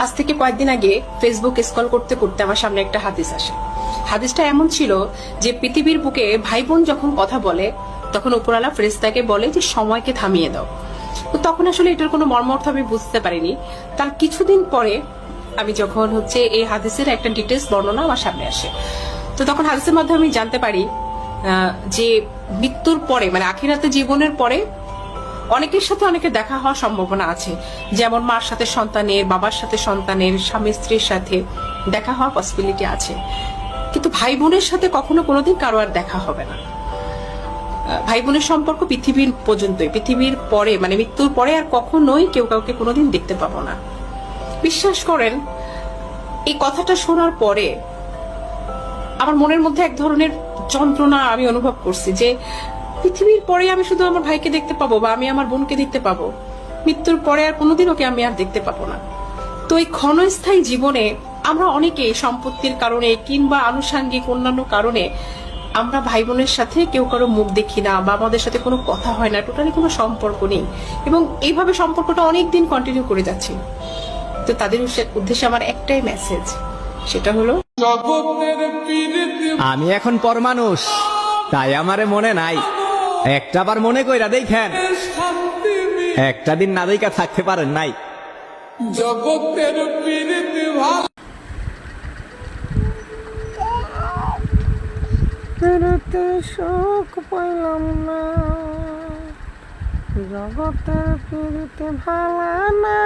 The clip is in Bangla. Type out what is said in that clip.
আজ থেকে কয়েকদিন আগে ফেসবুক স্ক্রল করতে করতে আমার সামনে একটা হাদিস আসে। হাদিসটা এমন ছিল যে পৃথিবীর বুকে ভাই বোন যখন কথা বলে তখন উপরওয়ালা ফেরেশতাকে বলে যে সময়কে থামিয়ে দাও। তো তখন আসলে এটার কোনো মর্মার্থ আমি বুঝতে পারিনি। তার কিছুদিন পরে আমি যখন এই হাদিসের একটা ডিটেলস বর্ণনা আমার সামনে আসে, তো তখন হাদিসের মাধ্যমে আমি জানতে পারি যে মৃত্যুর পরে মানে আখিরাতে জীবনের পরে অনেকের সাথে অনেকের দেখা হওয়ার সম্ভাবনা আছে। যেমন মার সাথে সন্তানের, বাবার সাথে সন্তানের, স্বামী স্ত্রীর সাথে দেখা হওয়ার পসিবিলিটি আছে, কিন্তু ভাই বোনের সাথে কখনো কোনোদিন কারো আর দেখা হবে না। ভাই বোনের সম্পর্ক পৃথিবীর পর্যন্তই, পৃথিবীর পরে মানে মৃত্যুর পরে আর কখনোই কেউ কাউকে কোনোদিন দেখতে পাবো না। বিশ্বাস করেন, এই কথাটা শোনার পরে আমার মনের মধ্যে এক ধরনের যন্ত্রণা আমি অনুভব করছি যে পৃথিবীর পরে আমি শুধু আমার ভাইকে দেখতে পাবো বা আমি আমার বোনকে দেখতে পাবো, মৃত্যুর পরে আর কোনোদিন ওকে আমি আর দেখতে পাবো না। তো এই ক্ষণস্থায়ী জীবনে আমরা অনেকে সম্পত্তির কারণে কিংবা আনুষাঙ্গিক অন্যান্য কারণে আমরা ভাই বোনের সাথে কেউ কারো মুখ দেখি না বা আমাদের সাথে কোনো কথা হয় না, টোটালি কোনো সম্পর্ক নেই, এবং এইভাবে সম্পর্কটা অনেকদিন কন্টিনিউ করে যাচ্ছে। তো তাদের উদ্দেশ্যে আমার একটাই মেসেজ, সেটা হলো আমি এখন পর মানুষ, তাই আমারে মনে নাই। একটা বার মনে কইরা দেখেন, একটা দিন না দেখা থাকতে পারেন নাই। জগতের পীড়িতি ভালো পেরেতে সুখ পাইলাম না, জগতের পিড়িতে ভালা না।